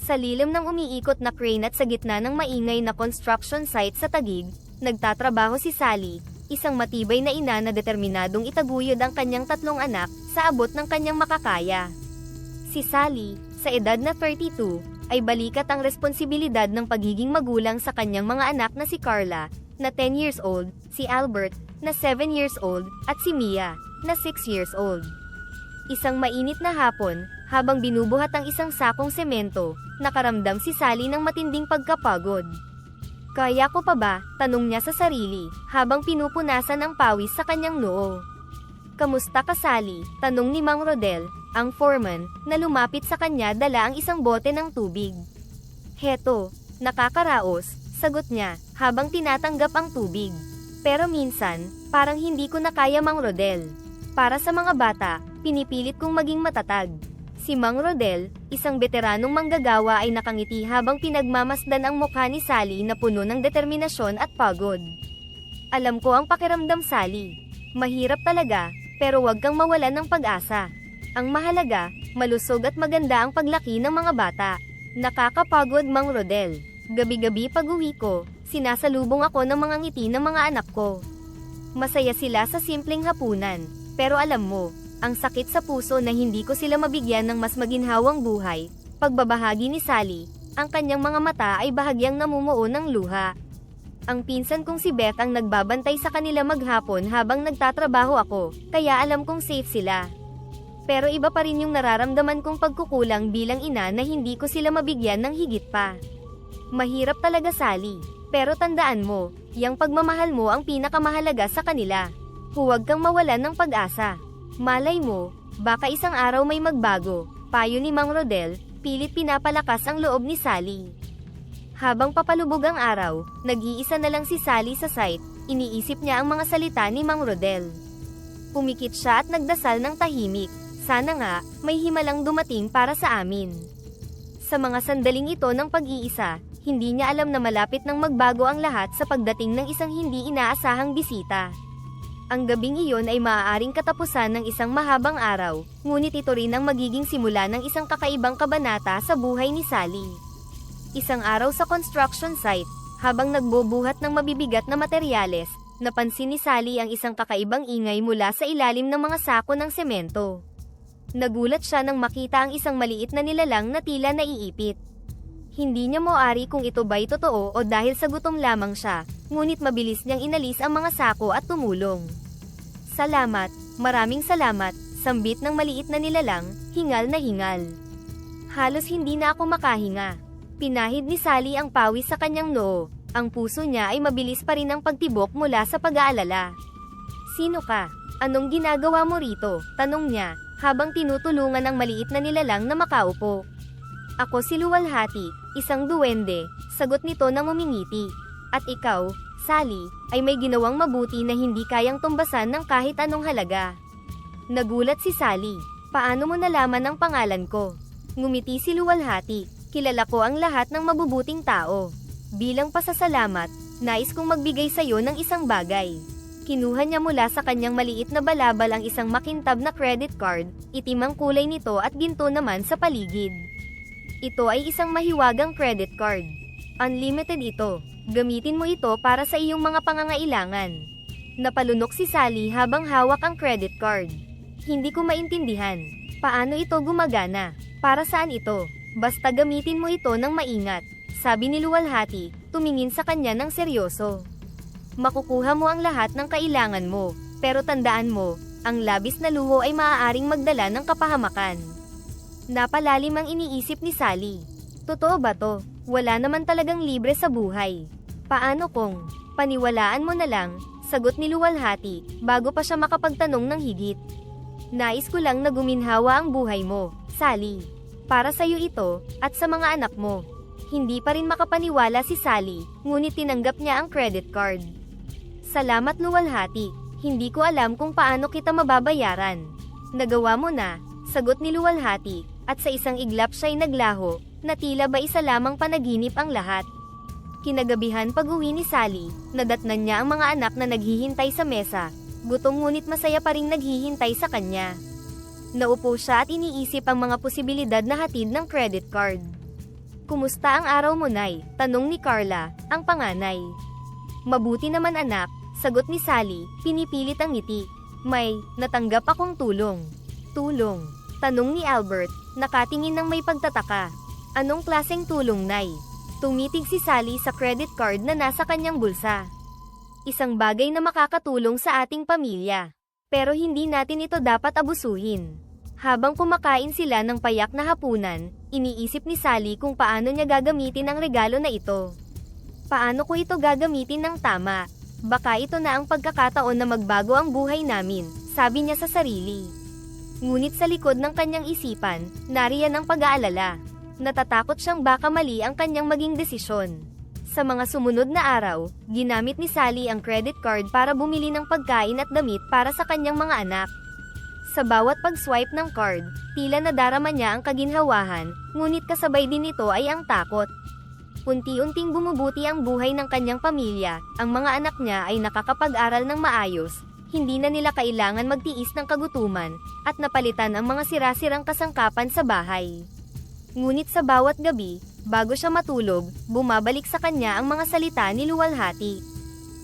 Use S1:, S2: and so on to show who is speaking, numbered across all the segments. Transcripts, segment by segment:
S1: Sa lilim ng umiikot na crane at sa gitna ng maingay na construction site sa Taguig, nagtatrabaho si Sally, isang matibay na ina na determinadong itaguyod ang kanyang 3 anak, sa abot ng kanyang makakaya. Si Sally, sa edad na 32, ay balikat ang responsibilidad ng pagiging magulang sa kanyang mga anak na si Carla, na 10 years old, si Albert, na 7 years old, at si Mia, na 6 years old. Isang mainit na hapon, habang binubuhat ang isang sakong semento, nakaramdam si Sally ng matinding pagkapagod. "Kaya ko pa ba?" tanong niya sa sarili, habang pinupunasan ang pawis sa kanyang noo. "Kamusta ka, Sally?" tanong ni Mang Rodel, ang foreman, na lumapit sa kanya dala ang isang bote ng tubig. "Heto, nakakaraos," sagot niya, habang tinatanggap ang tubig. "Pero minsan, parang hindi ko na kaya, Mang Rodel. Para sa mga bata, pinipilit kong maging matatag." Si Mang Rodel, isang veteranong manggagawa, ay nakangiti habang pinagmamasdan ang mukha ni Sally na puno ng determinasyon at pagod. "Alam ko ang pakiramdam, Sally. Mahirap talaga, pero huwag kang mawalan ng pag-asa. Ang mahalaga, malusog at maganda ang paglaki ng mga bata." "Nakakapagod, Mang Rodel. Gabi-gabi pag-uwi ko, sinasalubong ako ng mga ngiti ng mga anak ko. Masaya sila sa simpleng hapunan, pero alam mo, ang sakit sa puso na hindi ko sila mabigyan ng mas maginhawang buhay." Pagbabahagi ni Sally, ang kanyang mga mata ay bahagyang namumuo ng luha. "Ang pinsan kong si Beth ang nagbabantay sa kanila maghapon habang nagtatrabaho ako, kaya alam kong safe sila. Pero iba pa rin yung nararamdaman kong pagkukulang bilang ina na hindi ko sila mabigyan ng higit pa. Mahirap talaga, Sally. Pero tandaan mo, yang pagmamahal mo ang pinakamahalaga sa kanila. Huwag kang mawalan ng pag-asa. Malay mo, baka isang araw may magbago," payo ni Mang Rodel, pilit pinapalakas ang loob ni Sally. Habang papalubog ang araw, nag-iisa na lang si Sally sa site, iniisip niya ang mga salita ni Mang Rodel. Pumikit siya at nagdasal ng tahimik, "Sana nga, may himalang dumating para sa amin." Sa mga sandaling ito ng pag-iisa, hindi niya alam na malapit nang magbago ang lahat sa pagdating ng isang hindi inaasahang bisita. Ang gabing iyon ay maaaring katapusan ng isang mahabang araw, ngunit ito rin ang magiging simula ng isang kakaibang kabanata sa buhay ni Sally. Isang araw sa construction site, habang nagbubuhat ng mabibigat na materyales, napansin ni Sally ang isang kakaibang ingay mula sa ilalim ng mga sako ng semento. Nagulat siya nang makita ang isang maliit na nilalang na tila naiipit. Hindi niya maari kung ito ba'y totoo o dahil sa gutom lamang siya, ngunit mabilis niyang inalis ang mga sako at tumulong. "Salamat, maraming salamat," sambit ng maliit na nilalang, hingal na hingal. Halos hindi na ako makahinga. Pinahid ni Sally ang pawis sa kanyang noo, ang puso niya ay mabilis pa rin ang pagtibok mula sa pag-aalala. "Sino ka? Anong ginagawa mo rito?" tanong niya, habang tinutulungan ang maliit na nilalang na makaupo. "Ako si Luwalhati, isang duwende," sagot nito nang umingiti. "At ikaw, Sally, ay may ginawang mabuti na hindi kayang tumbasan ng kahit anong halaga." Nagulat si Sally. "Paano mo nalaman ang pangalan ko?" Ngumiti si Luwalhati. "Kilala ko ang lahat ng mabubuting tao. Bilang pasasalamat, nais kong magbigay sa'yo ng isang bagay." Kinuha niya mula sa kanyang maliit na balabal ang isang makintab na credit card, itim ang kulay nito at ginto naman sa paligid. Ito ay isang mahiwagang credit card. Unlimited ito. Gamitin mo ito para sa iyong mga pangangailangan. Napalunok si Sally habang hawak ang credit card. "Hindi ko maintindihan. Paano ito gumagana? Para saan ito? Basta gamitin mo ito ng maingat," sabi ni Luwalhati, tumingin sa kanya ng seryoso. "Makukuha mo ang lahat ng kailangan mo, pero tandaan mo, ang labis na luho ay maaaring magdala ng kapahamakan." Napalalim ang iniisip ni Sally. Totoo ba to? Wala naman talagang libre sa buhay. "Paano kung paniwalaan mo na lang," sagot ni Luwalhati, bago pa siya makapagtanong ng higit. "Nais ko lang na guminhawa ang buhay mo, Sally. Para sa'yo ito, at sa mga anak mo." Hindi pa rin makapaniwala si Sally, ngunit tinanggap niya ang credit card. "Salamat, Luwalhati. Hindi ko alam kung paano kita mababayaran." "Nagawa mo na," sagot ni Luwalhati, at sa isang iglap siya'y naglaho, na tila ba isa lamang panaginip ang lahat. Kinagabihan pag-uwi ni Sally, nadatnan niya ang mga anak na naghihintay sa mesa, gutom ngunit masaya pa ring naghihintay sa kanya. Naupo siya at iniisip ang mga posibilidad na hatid ng credit card. Kumusta ang araw mo, Nay? Tanong ni Carla, ang panganay. Mabuti naman anak, sagot ni Sally, pinipilit ang ngiti. May, natanggap akong tulong. Tulong? Tanong ni Albert, nakatingin ng may pagtataka. Anong klaseng tulong, Nay? Tumitig si Sally sa credit card na nasa kanyang bulsa. Isang bagay na makakatulong sa ating pamilya. Pero hindi natin ito dapat abusuhin. Habang kumakain sila ng payak na hapunan, iniisip ni Sally kung paano niya gagamitin ang regalo na ito. Paano ko ito gagamitin ng tama? Baka ito na ang pagkakataon na magbago ang buhay namin, sabi niya sa sarili. Ngunit sa likod ng kanyang isipan, nariyan ang pag-aalala. Natatakot siyang baka mali ang kanyang maging desisyon. Sa mga sumunod na araw, ginamit ni Sally ang credit card para bumili ng pagkain at damit para sa kanyang mga anak. Sa bawat pag-swipe ng card, tila nadarama niya ang kaginhawahan, ngunit kasabay din nito ay ang takot. Unti-unting bumubuti ang buhay ng kanyang pamilya, ang mga anak niya ay nakakapag-aral ng maayos, hindi na nila kailangan magtiis ng kagutuman, at napalitan ang mga sirasirang kasangkapan sa bahay. Ngunit sa bawat gabi, bago siya matulog, bumabalik sa kanya ang mga salita ni Luwalhati.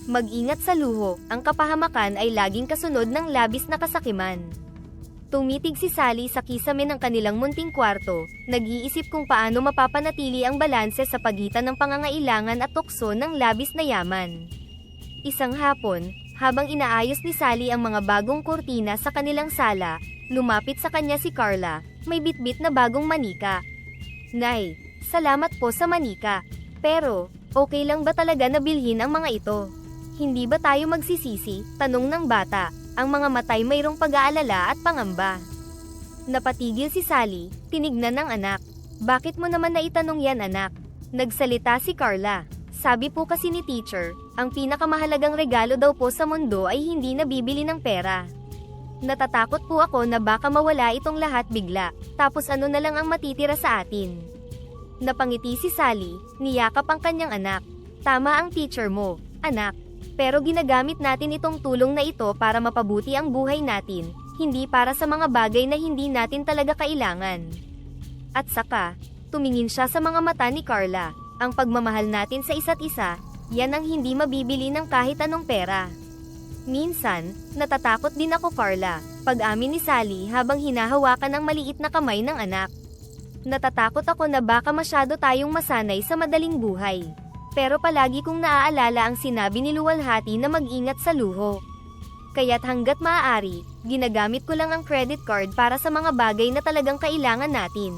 S1: Mag-ingat sa luho, ang kapahamakan ay laging kasunod ng labis na kasakiman. Tumitig si Sally sa kisame ng kanilang munting kwarto, nag-iisip kung paano mapapanatili ang balanse sa pagitan ng pangangailangan at tukso ng labis na yaman. Isang hapon, habang inaayos ni Sally ang mga bagong kurtina sa kanilang sala, lumapit sa kanya si Carla, may bitbit na bagong manika. Nay, salamat po sa manika. Pero, okay lang ba talaga na bilhin ang mga ito? Hindi ba tayo magsisisi? Tanong ng bata. Ang mga matay mayroong pag-aalala at pangamba. Napatigil si Sally, tinignan ng anak. Bakit mo naman naitanong yan, anak? Nagsalita si Carla. Sabi po kasi ni teacher, ang pinakamahalagang regalo daw po sa mundo ay hindi nabibili ng pera. Natatakot po ako na baka mawala itong lahat bigla, tapos ano na lang ang matitira sa atin. Napangiti si Sally, niyakap ang kanyang anak. Tama ang teacher mo, anak. Pero ginagamit natin itong tulong na ito para mapabuti ang buhay natin, hindi para sa mga bagay na hindi natin talaga kailangan. At saka, tumingin siya sa mga mata ni Carla. Ang pagmamahal natin sa isa't isa, yan ang hindi mabibili ng kahit anong pera. Minsan, natatakot din ako, Carla, pag-amin ni Sally habang hinahawakan ang maliit na kamay ng anak. Natatakot ako na baka masyado tayong masanay sa madaling buhay. Pero palagi kong naaalala ang sinabi ni Luwalhati na mag-ingat sa luho. Kaya't hanggat maaari, ginagamit ko lang ang credit card para sa mga bagay na talagang kailangan natin.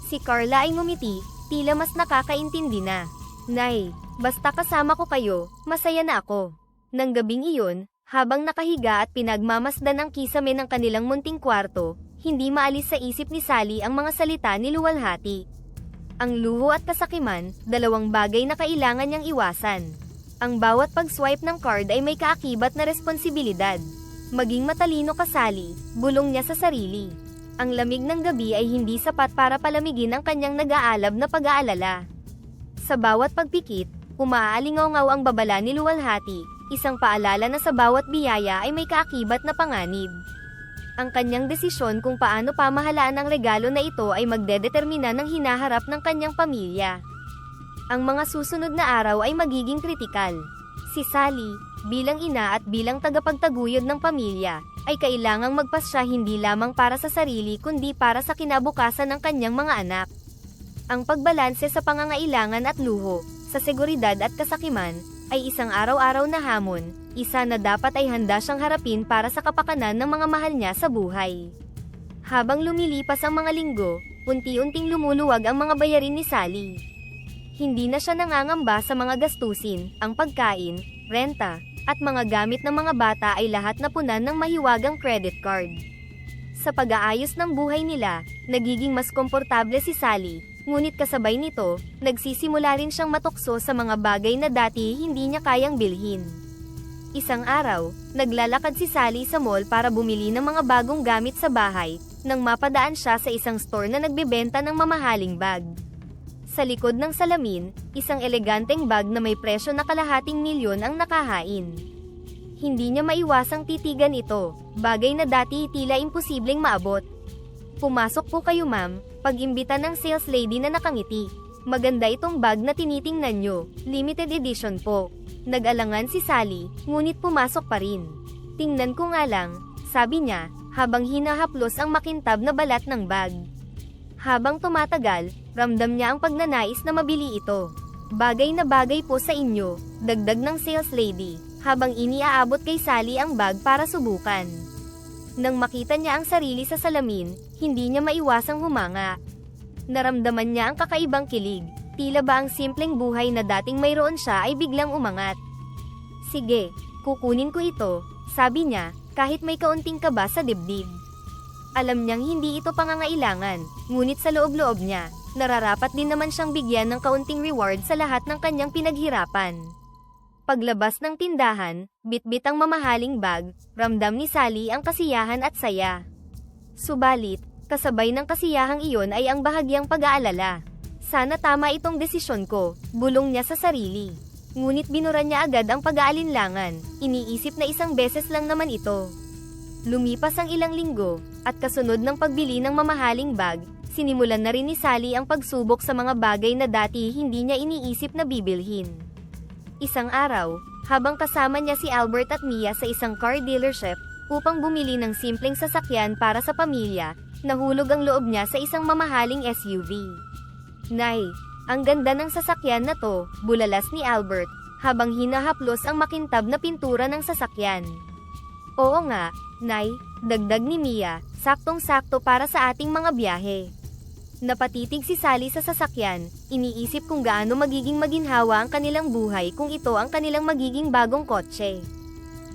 S1: Si Carla ay ngumiti, tila mas nakakaintindi na. Nay, basta kasama ko kayo, masaya na ako. Nang gabing iyon, habang nakahiga at pinagmamasdan ang kisame ng kanilang munting kwarto, hindi maalis sa isip ni Sally ang mga salita ni Luwalhati. Ang luho at kasakiman, dalawang bagay na kailangan niyang iwasan. Ang bawat pag-swipe ng card ay may kaakibat na responsibilidad. Maging matalino ka, Sally, bulong niya sa sarili. Ang lamig ng gabi ay hindi sapat para palamigin ang kanyang nag-aalab na pag-aalala. Sa bawat pagpikit, umaalingaw-ngaw ang babala ni Luwalhati, isang paalala na sa bawat biyaya ay may kaakibat na panganib. Ang kanyang desisyon kung paano pamahalaan ang regalo na ito ay magdedetermina ng hinaharap ng kanyang pamilya. Ang mga susunod na araw ay magiging kritikal. Si Sally, bilang ina at bilang tagapagtaguyod ng pamilya, ay kailangang magpasya hindi lamang para sa sarili kundi para sa kinabukasan ng kanyang mga anak. Ang pagbalanse sa pangangailangan at luho, sa seguridad at kasakiman, ay isang araw-araw na hamon, isa na dapat ay handa siyang harapin para sa kapakanan ng mga mahal niya sa buhay. Habang lumilipas ang mga linggo, unti-unting lumuluwag ang mga bayarin ni Sally. Hindi na siya nangangamba sa mga gastusin, ang pagkain, renta, at mga gamit ng mga bata ay lahat napunan ng mahiwagang credit card. Sa pag-aayos ng buhay nila, nagiging mas komportable si Sally, ngunit kasabay nito, nagsisimula rin siyang matukso sa mga bagay na dati hindi niya kayang bilhin. Isang araw, naglalakad si Sally sa mall para bumili ng mga bagong gamit sa bahay, nang mapadaan siya sa isang store na nagbebenta ng mamahaling bag. Sa likod ng salamin, isang eleganteng bag na may presyo na ₱250,000 ang nakahain. Hindi niya maiwasang titigan ito, bagay na dati tila imposibleng maabot. "Pumasok po kayo, ma'am," pag-imbita ng sales lady na nakangiti. Maganda itong bag na tinitingnan nyo, limited edition po. Nag-alangan si Sally, ngunit pumasok pa rin. Tingnan ko nga lang, sabi niya, habang hinahaplos ang makintab na balat ng bag. Habang tumatagal, ramdam niya ang pagnanais na mabili ito. Bagay na bagay po sa inyo, dagdag ng sales lady, habang iniaabot kay Sally ang bag para subukan. Nang makita niya ang sarili sa salamin, hindi niya maiwasang humanga. Naramdaman niya ang kakaibang kilig, tila ba ang simpleng buhay na dating mayroon siya ay biglang umangat. Sige, kukunin ko ito, sabi niya, kahit may kaunting kaba sa dibdib. Alam niyang hindi ito pangangailangan, ngunit sa loob-loob niya, nararapat din naman siyang bigyan ng kaunting reward sa lahat ng kanyang pinaghirapan. Paglabas ng tindahan, bitbit ang mamahaling bag, ramdam ni Sally ang kasiyahan at saya. Subalit, kasabay ng kasiyahang iyon ay ang bahagyang pag-aalala. Sana tama itong desisyon ko, bulong niya sa sarili. Ngunit binura niya agad ang pag-aalinlangan, iniisip na isang beses lang naman ito. Lumipas ang ilang linggo, at kasunod ng pagbili ng mamahaling bag, sinimulan na rin ni Sally ang pagsubok sa mga bagay na dati hindi niya iniisip na bibilhin. Isang araw, habang kasama niya si Albert at Mia sa isang car dealership, upang bumili ng simpleng sasakyan para sa pamilya, nahulog ang loob niya sa isang mamahaling SUV. Nay, ang ganda ng sasakyan na to, bulalas ni Albert, habang hinahaplos ang makintab na pintura ng sasakyan. Oo nga, Nay, dagdag ni Mia, saktong-sakto para sa ating mga biyahe. Napatitig si Sally sa sasakyan, iniisip kung gaano magiging maginhawa ang kanilang buhay kung ito ang kanilang magiging bagong kotse.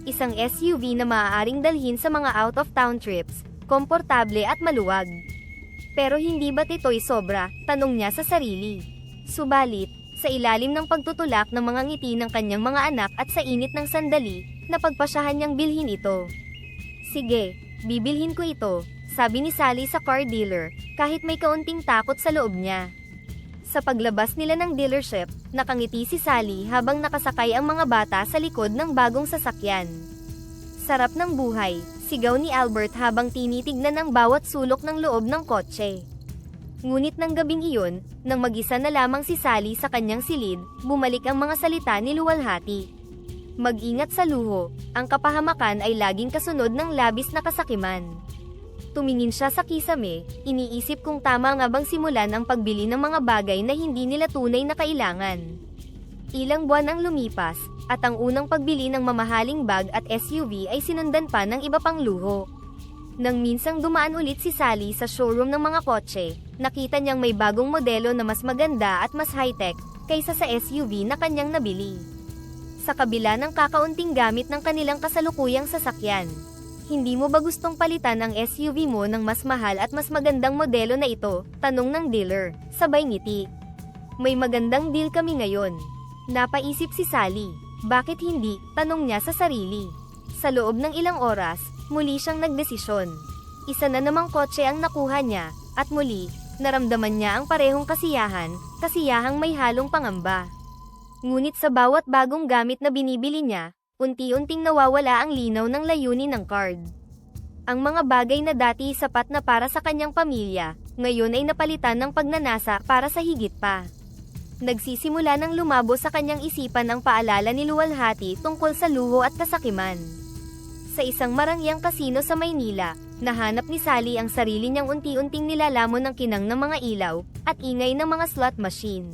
S1: Isang SUV na maaaring dalhin sa mga out-of-town trips, komportable at maluwag. Pero hindi ba't ito'y sobra? Tanong niya sa sarili. Subalit, sa ilalim ng pagtutulak ng mga ngiti ng kanyang mga anak at sa init ng sandali, napagpasyahan niyang bilhin ito. Sige, bibilhin ko ito, sabi ni Sally sa car dealer, kahit may kaunting takot sa loob niya. Sa paglabas nila ng dealership, nakangiti si Sally habang nakasakay ang mga bata sa likod ng bagong sasakyan. Sarap ng buhay, sigaw ni Albert habang tinitignan ang bawat sulok ng loob ng kotse. Ngunit ng gabing iyon, nang mag-isa na lamang si Sally sa kanyang silid, bumalik ang mga salita ni Luwalhati. Mag-ingat sa luho, ang kapahamakan ay laging kasunod ng labis na kasakiman. Tumingin siya sa kisame, iniisip kung tama nga bang simulan ang pagbili ng mga bagay na hindi nila tunay na kailangan. Ilang buwan ang lumipas, at ang unang pagbili ng mamahaling bag at SUV ay sinundan pa ng iba pang luho. Nang minsang dumaan ulit si Sally sa showroom ng mga kotse, nakita niyang may bagong modelo na mas maganda at mas high-tech, kaysa sa SUV na kanyang nabili. Sa kabila ng kakaunting gamit ng kanilang kasalukuyang sasakyan, hindi mo ba gustong palitan ang SUV mo ng mas mahal at mas magandang modelo na ito? Tanong ng dealer, sabay ngiti. May magandang deal kami ngayon. Napaisip si Sally. Bakit hindi? Tanong niya sa sarili. Sa loob ng ilang oras, muli siyang nagdesisyon. Isa na namang kotse ang nakuha niya, at muli, naramdaman niya ang parehong kasiyahang may halong pangamba. Ngunit sa bawat bagong gamit na binibili niya, unti-unting nawawala ang linaw ng layunin ng card. Ang mga bagay na dati sapat na para sa kanyang pamilya, ngayon ay napalitan ng pagnanasa para sa higit pa. Nagsisimula ng lumabo sa kanyang isipan ang paalala ni Luwalhati tungkol sa luho at kasakiman. Sa isang marangyang kasino sa Maynila, nahanap ni Sally ang sarili niyang unti-unting nilalamon ng kinang ng mga ilaw, at ingay ng mga slot machine.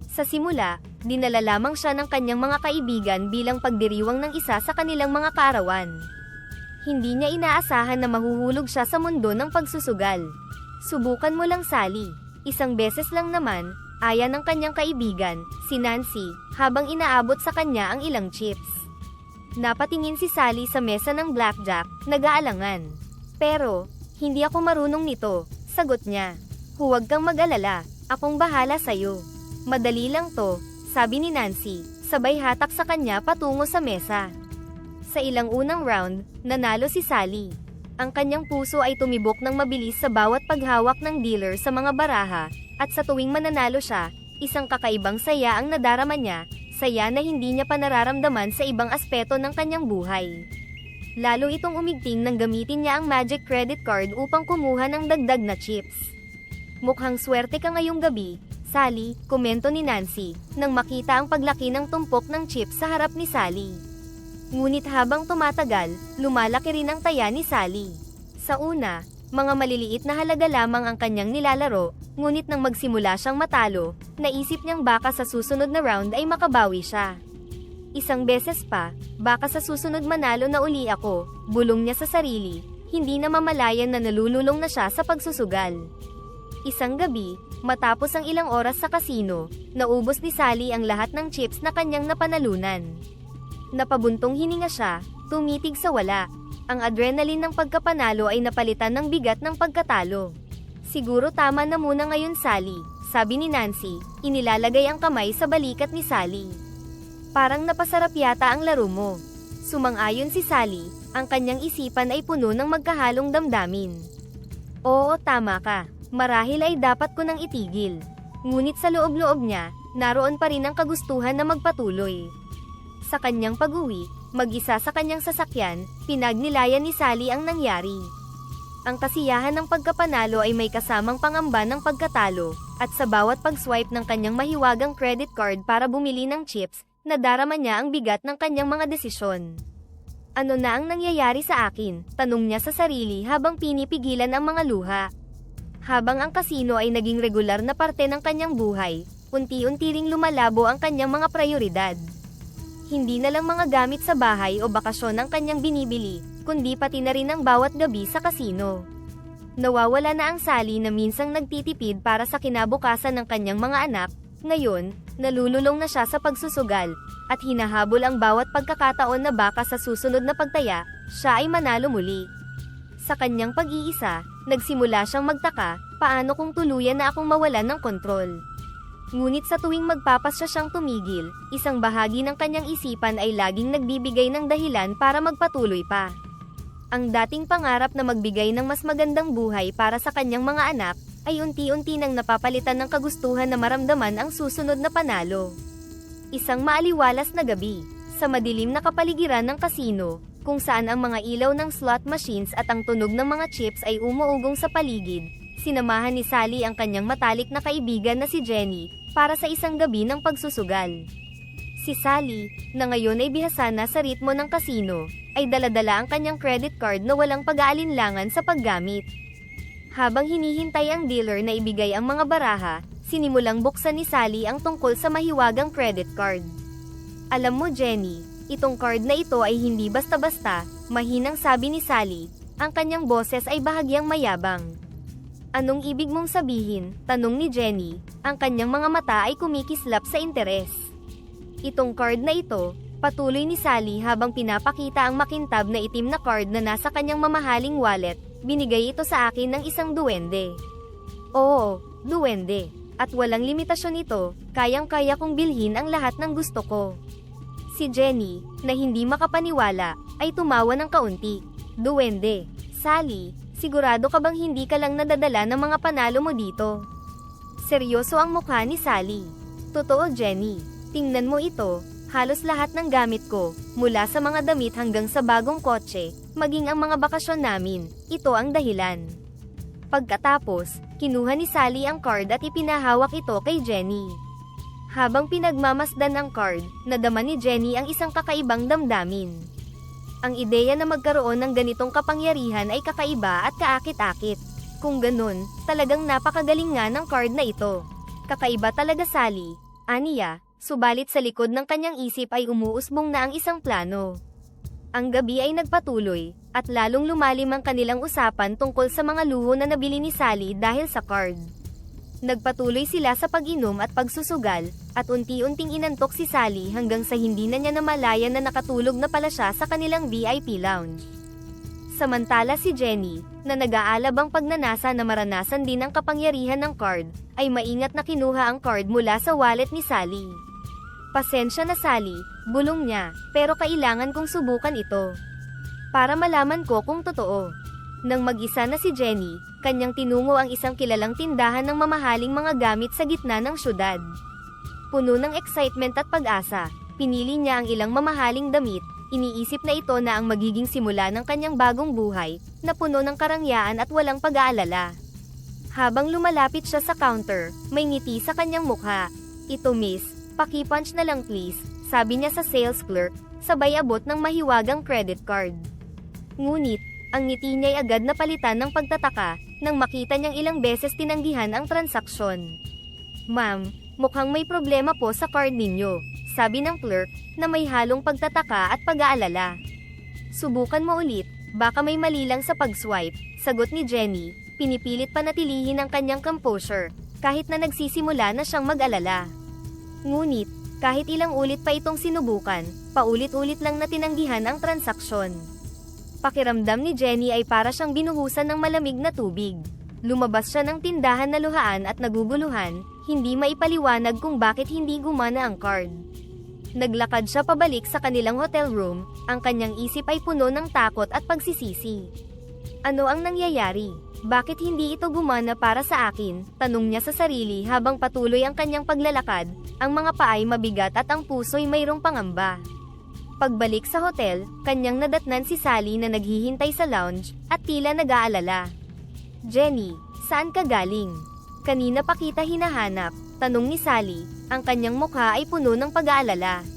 S1: Sa simula, dinala lamang siya ng kanyang mga kaibigan bilang pagdiriwang ng isa sa kanilang mga kaarawan. Hindi niya inaasahan na mahuhulog siya sa mundo ng pagsusugal. Subukan mo lang, Sally. Isang beses lang naman, aya ng kanyang kaibigan, si Nancy, habang inaabot sa kanya ang ilang chips. Napatingin si Sally sa mesa ng blackjack, nag-aalangan. Pero, hindi ako marunong nito, sagot niya. Huwag kang mag-alala, akong bahala sa'yo. Madali lang to, sabi ni Nancy, sabay hatak sa kanya patungo sa mesa. Sa ilang unang round, nanalo si Sally. Ang kanyang puso ay tumibok ng mabilis sa bawat paghawak ng dealer sa mga baraha, at sa tuwing mananalo siya, isang kakaibang saya ang nadarama niya, saya na hindi niya pa nararamdaman sa ibang aspeto ng kanyang buhay. Lalo itong umigting nang gamitin niya ang magic credit card upang kumuha ng dagdag na chips. Mukhang swerte ka ngayong gabi, Sally, komento ni Nancy, nang makita ang paglaki ng tumpok ng chips sa harap ni Sally. Ngunit habang tumatagal, lumalaki rin ang taya ni Sally. Sa una, mga maliliit na halaga lamang ang kanyang nilalaro, ngunit nang magsimula siyang matalo, naisip niyang baka sa susunod na round ay makabawi siya. Isang beses pa, baka sa susunod manalo na uli ako, bulong niya sa sarili, hindi na mamalayan na nalululong na siya sa pagsusugal. Isang gabi, matapos ang ilang oras sa kasino, naubos ni Sally ang lahat ng chips na kanyang napanalunan. Napabuntong hininga siya, tumitig sa wala. Ang adrenaline ng pagkapanalo ay napalitan ng bigat ng pagkatalo. Siguro tama na muna ngayon Sally, sabi ni Nancy, inilalagay ang kamay sa balikat ni Sally. Parang napasarap yata ang laro mo. Sumang-ayon si Sally, ang kanyang isipan ay puno ng magkahalong damdamin. Oo, tama ka. Marahil ay dapat ko nang itigil. Ngunit sa loob-loob niya, naroon pa rin ang kagustuhan na magpatuloy. Sa kanyang pag-uwi, mag-isa sa kanyang sasakyan, pinagnilayan ni Sally ang nangyari. Ang kasiyahan ng pagkapanalo ay may kasamang pangamba ng pagkatalo, at sa bawat pag-swipe ng kanyang mahiwagang credit card para bumili ng chips, nadarama niya ang bigat ng kanyang mga desisyon. Ano na ang nangyayari sa akin? Tanong niya sa sarili habang pinipigilan ang mga luha. Habang ang kasino ay naging regular na parte ng kanyang buhay, unti-unti ring lumalabo ang kanyang mga prioridad. Hindi na lang mga gamit sa bahay o bakasyon ang kanyang binibili, kundi pati na rin ang bawat gabi sa kasino. Nawawala na ang Sally na minsang nagtitipid para sa kinabukasan ng kanyang mga anak. Ngayon, nalululong na siya sa pagsusugal, at hinahabol ang bawat pagkakataon na baka sa susunod na pagtaya, siya ay manalo muli. Sa kanyang pag-iisa, nagsimula siyang magtaka, paano kung tuluyan na akong mawalan ng kontrol. Ngunit sa tuwing magpapasya siyang tumigil, isang bahagi ng kanyang isipan ay laging nagbibigay ng dahilan para magpatuloy pa. Ang dating pangarap na magbigay ng mas magandang buhay para sa kanyang mga anak, ay unti-unti nang napapalitan ng kagustuhan na maramdaman ang susunod na panalo. Isang maaliwalas na gabi, sa madilim na kapaligiran ng kasino, kung saan ang mga ilaw ng slot machines at ang tunog ng mga chips ay umuugong sa paligid, sinamahan ni Sally ang kanyang matalik na kaibigan na si Jenny, para sa isang gabi ng pagsusugal. Si Sally, na ngayon ay bihasa na sa ritmo ng kasino, ay daladala ang kanyang credit card na walang pag-aalinlangan sa paggamit. Habang hinihintay ang dealer na ibigay ang mga baraha, sinimulang buksan ni Sally ang tungkol sa mahiwagang credit card. Alam mo Jenny, itong card na ito ay hindi basta-basta, mahinang sabi ni Sally, ang kanyang boses ay bahagyang mayabang. Anong ibig mong sabihin? Tanong ni Jenny, ang kanyang mga mata ay kumikislap sa interes. Itong card na ito, patuloy ni Sally habang pinapakita ang makintab na itim na card na nasa kanyang mamahaling wallet, binigay ito sa akin ng isang duwende. Oo, duwende. At walang limitasyon ito, kayang-kaya kong bilhin ang lahat ng gusto ko. Si Jenny, na hindi makapaniwala, ay tumawa ng kaunti. Duwende. Sally, sigurado ka bang hindi ka lang nadadala ng mga panalo mo dito? Seryoso ang mukha ni Sally. Totoo Jenny, tingnan mo ito, halos lahat ng gamit ko, mula sa mga damit hanggang sa bagong kotse, maging ang mga bakasyon namin, ito ang dahilan. Pagkatapos, kinuha ni Sally ang card at ipinahawak ito kay Jenny. Habang pinagmamasdan ang card, nadama ni Jenny ang isang kakaibang damdamin. Ang ideya na magkaroon ng ganitong kapangyarihan ay kakaiba at kaakit-akit. Kung ganun, talagang napakagaling nga ng card na ito. Kakaiba talaga Sally, aniya, subalit sa likod ng kanyang isip ay umuusbong na ang isang plano. Ang gabi ay nagpatuloy, at lalong lumalim ang kanilang usapan tungkol sa mga luho na nabili ni Sally dahil sa card. Nagpatuloy sila sa pag-inom at pagsusugal, at unti-unting inantok si Sally hanggang sa hindi na niya namalayan na nakatulog na pala siya sa kanilang VIP lounge. Samantala si Jenny, na nag-aalabang pagnanasa na maranasan din ang kapangyarihan ng card, ay maingat na kinuha ang card mula sa wallet ni Sally. Pasensya na Sally, bulong niya, pero kailangan kong subukan ito. Para malaman ko kung totoo. Nang mag-isa na si Jenny, kanyang tinungo ang isang kilalang tindahan ng mamahaling mga gamit sa gitna ng syudad. Puno ng excitement at pag-asa, pinili niya ang ilang mamahaling damit, iniisip na ito na ang magiging simula ng kanyang bagong buhay, na puno ng karangyaan at walang pag-aalala. Habang lumalapit siya sa counter, may ngiti sa kanyang mukha. Ito miss, paki-punch na lang please, sabi niya sa sales clerk, sabay abot ng mahiwagang credit card. Ngunit, ang ngiti niya'y agad na palitan ng pagtataka, nang makita niyang ilang beses tinanggihan ang transaksyon. Ma'am, mukhang may problema po sa card ninyo, sabi ng clerk, na may halong pagtataka at pag-aalala. Subukan mo ulit, baka may mali lang sa pag-swipe, sagot ni Jenny, pinipilit panatilihin ang kanyang composure, kahit na nagsisimula na siyang mag-alala. Ngunit, kahit ilang ulit pa itong sinubukan, paulit-ulit lang na tinanggihan ang transaksyon. Pakiramdam ni Jenny ay para siyang binuhusan ng malamig na tubig. Lumabas siya ng tindahan na luhaan at naguguluhan, hindi maipaliwanag kung bakit hindi gumana ang card. Naglakad siya pabalik sa kanilang hotel room, ang kanyang isip ay puno ng takot at pagsisisi. Ano ang nangyayari? Bakit hindi ito gumana para sa akin? Tanong niya sa sarili habang patuloy ang kanyang paglalakad, ang mga paay mabigat at ang puso'y mayroong pangamba. Pagbalik sa hotel, kanyang nadatnan si Sally na naghihintay sa lounge, at tila nag-aalala. Jenny, saan ka galing? Kanina pa kita hinahanap, tanong ni Sally, ang kanyang mukha ay puno ng pag-aalala.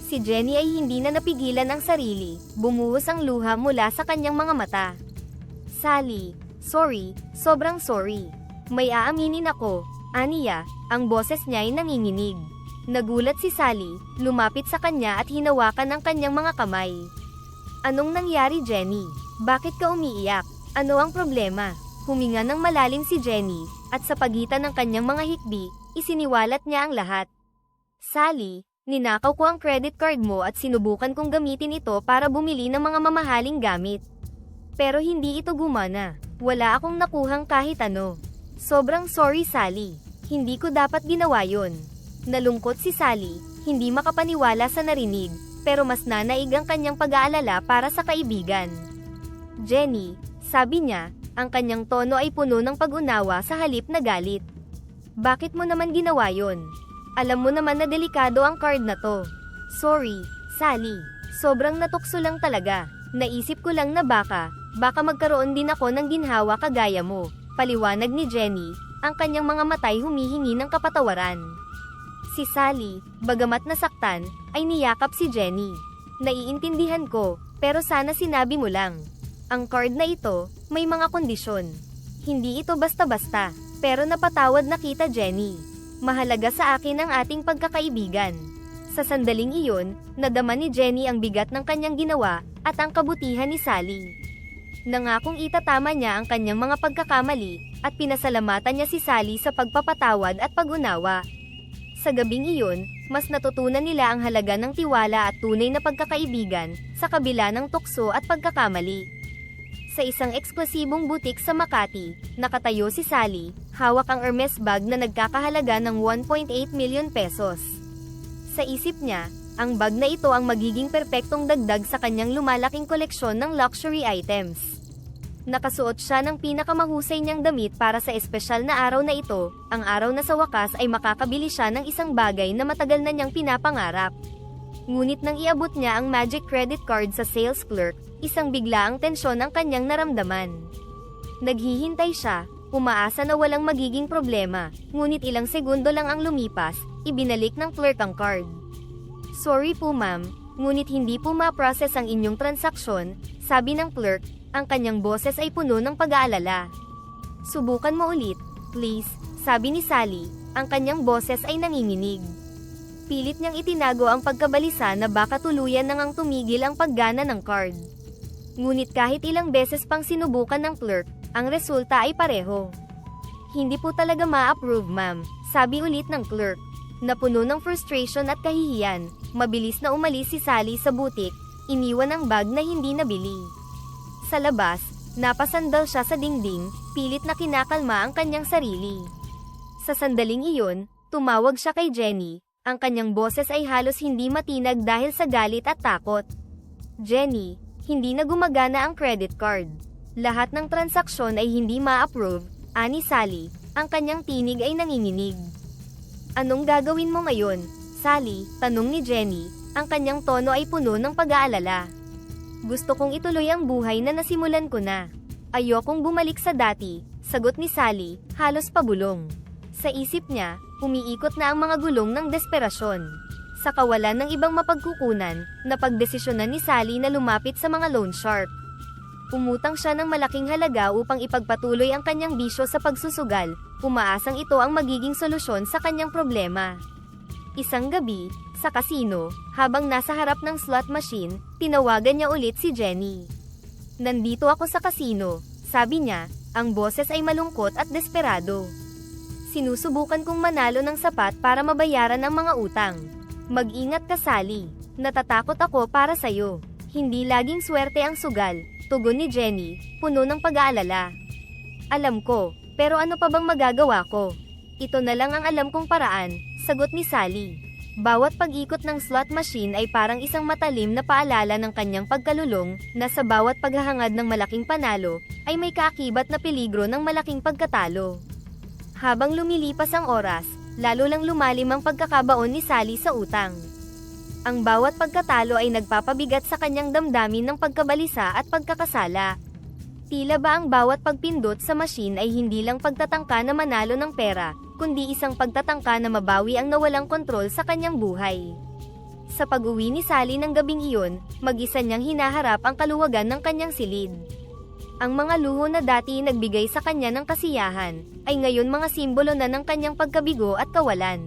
S1: Si Jenny ay hindi na napigilan ang sarili, bumuhos ang luha mula sa kanyang mga mata. Sally, sorry, sobrang sorry. May aaminin ako, aniya, ang boses niya ay nanginginig. Nagulat si Sally, lumapit sa kanya at hinawakan ang kanyang mga kamay. Anong nangyari Jenny? Bakit ka umiiyak? Ano ang problema? Huminga ng malalim si Jenny, at sa pagitan ng kanyang mga hikbi, isiniwalat niya ang lahat. Sally, ninakaw ko ang credit card mo at sinubukan kong gamitin ito para bumili ng mga mamahaling gamit. Pero hindi ito gumana. Wala akong nakuhang kahit ano. Sobrang sorry Sally. Hindi ko dapat ginawa yon. Nalungkot si Sally, hindi makapaniwala sa narinig, pero mas nanaig ang kanyang pag-aalala para sa kaibigan. Jenny, sabi niya, ang kanyang tono ay puno ng pag-unawa sa halip na galit. Bakit mo naman ginawa yon? Alam mo naman na delikado ang card na to. Sorry, Sally. Sobrang natukso lang talaga. Naisip ko lang na baka magkaroon din ako ng ginhawa kagaya mo, paliwanag ni Jenny, ang kanyang mga matay humihingi ng kapatawaran. Si Sally, bagamat nasaktan, ay niyakap si Jenny. Naiintindihan ko, pero sana sinabi mo lang. Ang card na ito, may mga kondisyon. Hindi ito basta-basta, pero napatawad na kita Jenny. Mahalaga sa akin ang ating pagkakaibigan. Sa sandaling iyon, nadama ni Jenny ang bigat ng kanyang ginawa, at ang kabutihan ni Sally. Nangakong itatama niya ang kanyang mga pagkakamali, at pinasalamatan niya si Sally sa pagpapatawad at pag-unawa. Sa gabing iyon, mas natutunan nila ang halaga ng tiwala at tunay na pagkakaibigan, sa kabila ng tukso at pagkakamali. Sa isang eksklusibong butik sa Makati, nakatayo si Sally, hawak ang Hermes bag na nagkakahalaga ng 1.8 million pesos. Sa isip niya, ang bag na ito ang magiging perpektong dagdag sa kanyang lumalaking koleksyon ng luxury items. Nakasuot siya ng pinakamahusay niyang damit para sa espesyal na araw na ito, ang araw na sa wakas ay makakabili siya ng isang bagay na matagal na niyang pinapangarap. Ngunit nang iabot niya ang magic credit card sa sales clerk, isang biglaang tensyon ang kanyang naramdaman. Naghihintay siya, umaasa na walang magiging problema, ngunit ilang segundo lang ang lumipas, ibinalik ng clerk ang card. Sorry po ma'am, ngunit hindi po ma-process ang inyong transaksyon, sabi ng clerk, ang kanyang boses ay puno ng pag-aalala. Subukan mo ulit, please, sabi ni Sally, ang kanyang boses ay nanginginig. Pilit niyang itinago ang pagkabalisa na baka tuluyan nang ang tumigil ang paggana ng card. Ngunit kahit ilang beses pang sinubukan ng clerk, ang resulta ay pareho. Hindi po talaga ma-approve ma'am, sabi ulit ng clerk. Napuno ng frustration at kahihiyan, mabilis na umalis si Sally sa butik, iniwan ang bag na hindi nabili. Sa labas, napasandal siya sa dingding, pilit na kinakalma ang kanyang sarili. Sa sandaling iyon, tumawag siya kay Jenny, ang kanyang boses ay halos hindi matinag dahil sa galit at takot. Jenny, hindi na gumagana ang credit card. Lahat ng transaksyon ay hindi ma-approve, ani Sally, ang kanyang tinig ay nanginginig. Anong gagawin mo ngayon, Sally? Tanong ni Jenny, ang kanyang tono ay puno ng pag-aalala. Gusto kong ituloy ang buhay na nasimulan ko na. Ayokong bumalik sa dati, sagot ni Sally, halos pabulong. Sa isip niya, umiikot na ang mga gulong ng desperasyon. Sa kawalan ng ibang mapagkukunan, napagdesisyonan ni Sally na lumapit sa mga loan shark. Umutang siya ng malaking halaga upang ipagpatuloy ang kanyang bisyo sa pagsusugal, umaasang ito ang magiging solusyon sa kanyang problema. Isang gabi, sa kasino, habang nasa harap ng slot machine, tinawagan niya ulit si Jenny. Nandito ako sa kasino, sabi niya, ang boses ay malungkot at desperado. Sinusubukan kong manalo ng sapat para mabayaran ang mga utang. Mag-ingat ka, Sally. Natatakot ako para sa'yo. Hindi laging swerte ang sugal, tugon ni Jenny, puno ng pag-aalala. Alam ko, pero ano pa bang magagawa ko? Ito na lang ang alam kong paraan, sagot ni Sally. Bawat pag-ikot ng slot machine ay parang isang matalim na paalala ng kanyang pagkalulong, na sa bawat paghahangad ng malaking panalo, ay may kaakibat na peligro ng malaking pagkatalo. Habang lumilipas ang oras, lalo lang lumalim ang pagkakabaon ni Sally sa utang. Ang bawat pagkatalo ay nagpapabigat sa kanyang damdamin ng pagkabalisa at pagkakasala. Tila ba ang bawat pagpindot sa machine ay hindi lang pagtatangka na manalo ng pera, kundi isang pagtatangka na mabawi ang nawalang kontrol sa kanyang buhay. Sa pag-uwi ni Sally ng gabing iyon, mag-isa niyang hinaharap ang kaluwagan ng kanyang silid. Ang mga luho na dati nagbigay sa kanya ng kasiyahan, ay ngayon mga simbolo na ng kanyang pagkabigo at kawalan.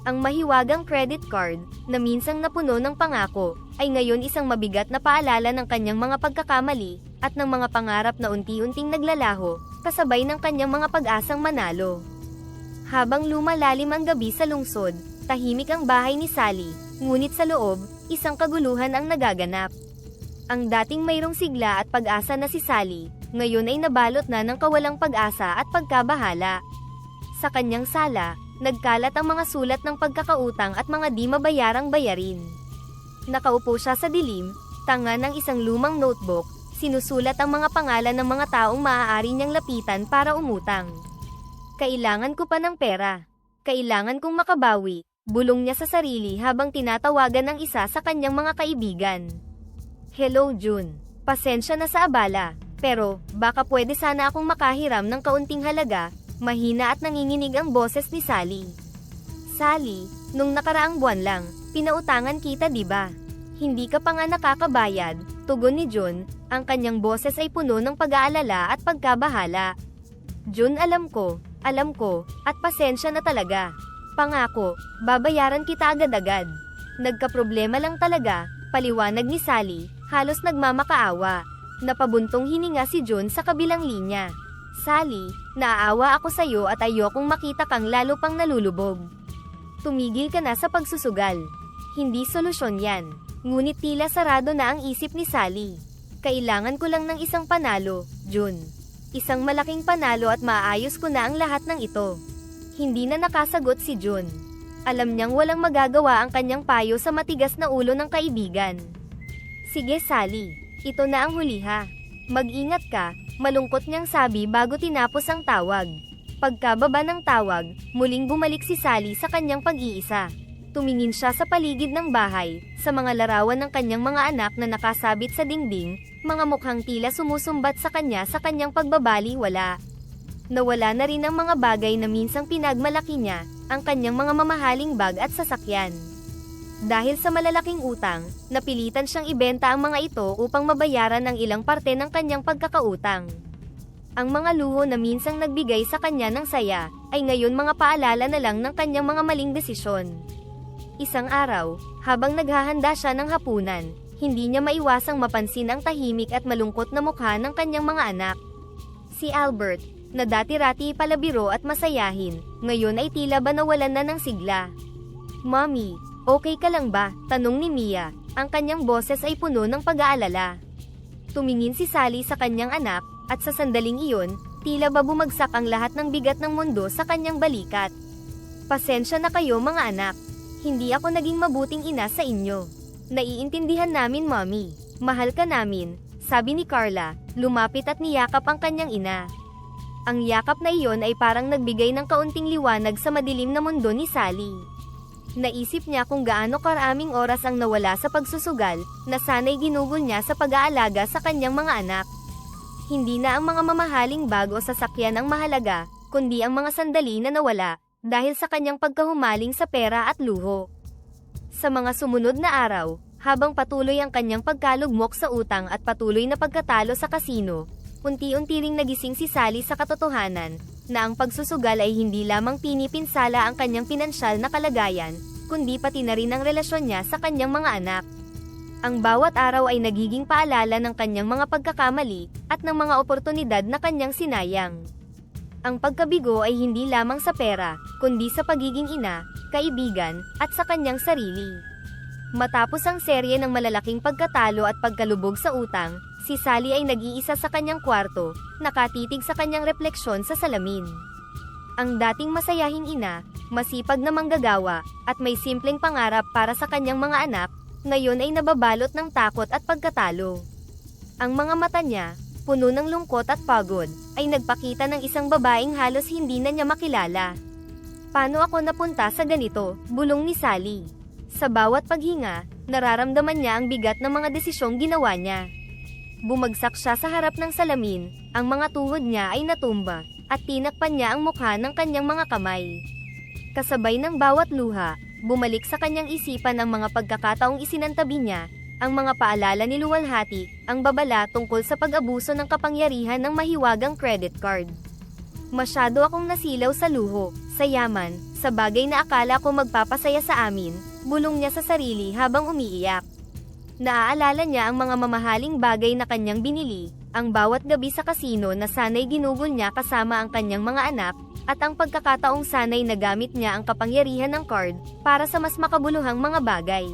S1: Ang mahiwagang credit card, na minsang napuno ng pangako, ay ngayon isang mabigat na paalala ng kanyang mga pagkakamali, at ng mga pangarap na unti-unting naglalaho, kasabay ng kanyang mga pag-asang manalo. Habang lumalalim ang gabi sa lungsod, tahimik ang bahay ni Sally, ngunit sa loob, isang kaguluhan ang nagaganap. Ang dating mayroong sigla at pag-asa na si Sally, ngayon ay nabalot na ng kawalang pag-asa at pagkabahala. Sa kanyang sala, nagkalat ang mga sulat ng pagkakautang at mga di mabayarang bayarin. Nakaupo siya sa dilim, tanga ng isang lumang notebook, sinusulat ang mga pangalan ng mga taong maaari niyang lapitan para umutang. Kailangan ko pa ng pera. Kailangan kong makabawi, bulong niya sa sarili habang tinatawagan ang isa sa kanyang mga kaibigan. Hello June. Pasensya na sa abala, pero baka pwede sana akong makahiram ng kaunting halaga. Mahina at nanginginig ang boses ni Sally. Sally, nung nakaraang buwan lang, pinautangan kita diba? Hindi ka pa nga nakakabayad, tugon ni June, ang kanyang boses ay puno ng pag-aalala at pagkabahala. June, alam ko, at pasensya na talaga. Pangako, babayaran kita agad-agad. Nagkaproblema lang talaga, paliwanag ni Sally, halos nagmamakaawa. Napabuntong hininga si June sa kabilang linya. Sally, naaawa ako sa'yo at ayokong makita kang lalo pang nalulubog. Tumigil ka na sa pagsusugal. Hindi solusyon yan. Ngunit tila sarado na ang isip ni Sally. Kailangan ko lang ng isang panalo, June. Isang malaking panalo at maayos ko na ang lahat ng ito. Hindi na nakasagot si June. Alam niyang walang magagawa ang kanyang payo sa matigas na ulo ng kaibigan. Sige Sally, ito na ang huli ha. Mag-ingat ka, malungkot niyang sabi bago tinapos ang tawag. Pagkababa ng tawag, muling bumalik si Sally sa kanyang pag-iisa. Tumingin siya sa paligid ng bahay, sa mga larawan ng kanyang mga anak na nakasabit sa dingding, mga mukhang tila sumusumbat sa kanyang pagbabaliwala. Nawala na rin ang mga bagay na minsang pinagmalaki niya, ang kanyang mga mamahaling bag at sasakyan. Dahil sa malalaking utang, napilitan siyang ibenta ang mga ito upang mabayaran ang ilang parte ng kanyang pagkakautang. Ang mga luho na minsang nagbigay sa kanya ng saya, ay ngayon mga paalala na lang ng kanyang mga maling desisyon. Isang araw, habang naghahanda siya ng hapunan, hindi niya maiwasang mapansin ang tahimik at malungkot na mukha ng kanyang mga anak. Si Albert, na dati-rati palabiro at masayahin, ngayon ay tila ba nawalan na ng sigla. Mommy, okay ka lang ba? Tanong ni Mia, ang kanyang boses ay puno ng pag-aalala. Tumingin si Sally sa kanyang anak, at sa sandaling iyon, tila ba bumagsak ang lahat ng bigat ng mundo sa kanyang balikat. Pasensya na kayo mga anak. Hindi ako naging mabuting ina sa inyo. Naiintindihan namin mommy. Mahal ka namin, sabi ni Carla, lumapit at niyakap ang kanyang ina. Ang yakap na iyon ay parang nagbigay ng kaunting liwanag sa madilim na mundo ni Sally. Naisip niya kung gaano karaming oras ang nawala sa pagsusugal, na sana'y ginugol niya sa pag-aalaga sa kanyang mga anak. Hindi na ang mga mamahaling bag o sasakyan ang mahalaga, kundi ang mga sandali na nawala, dahil sa kanyang pagkahumaling sa pera at luho. Sa mga sumunod na araw, habang patuloy ang kanyang pagkalugmok sa utang at patuloy na pagkatalo sa kasino, unti-unti ring nagising si Sally sa katotohanan, na ang pagsusugal ay hindi lamang pinipinsala ang kanyang pinansyal na kalagayan, kundi pati na rin ang relasyon niya sa kanyang mga anak. Ang bawat araw ay nagiging paalala ng kanyang mga pagkakamali, at ng mga oportunidad na kanyang sinayang. Ang pagkabigo ay hindi lamang sa pera, kundi sa pagiging ina, kaibigan, at sa kanyang sarili. Matapos ang serye ng malalaking pagkatalo at pagkalubog sa utang, si Sally ay nag-iisa sa kanyang kwarto, nakatitig sa kanyang refleksyon sa salamin. Ang dating masayahing ina, masipag na manggagawa, at may simpleng pangarap para sa kanyang mga anak, ngayon ay nababalot ng takot at pagkatalo. Ang mga mata niya, puno ng lungkot at pagod, ay nagpakita ng isang babaeng halos hindi na niya makilala. Paano ako napunta sa ganito? Bulong ni Sally. Sa bawat paghinga, nararamdaman niya ang bigat ng mga desisyong ginawa niya. Bumagsak siya sa harap ng salamin, ang mga tuhod niya ay natumba, at tinakpan niya ang mukha ng kanyang mga kamay. Kasabay ng bawat luha, bumalik sa kanyang isipan ang mga pagkakataong isinantabi niya, ang mga paalala ni Luwalhati, ang babala tungkol sa pag-abuso ng kapangyarihan ng mahiwagang credit card. Masyado akong nasilaw sa luho, sa yaman, sa bagay na akala ko magpapasaya sa amin, bulong niya sa sarili habang umiiyak. Naaalala niya ang mga mamahaling bagay na kanyang binili, ang bawat gabi sa kasino na sana'y ginugol niya kasama ang kanyang mga anak, at ang pagkakataong sana'y nagamit niya ang kapangyarihan ng card, para sa mas makabuluhang mga bagay.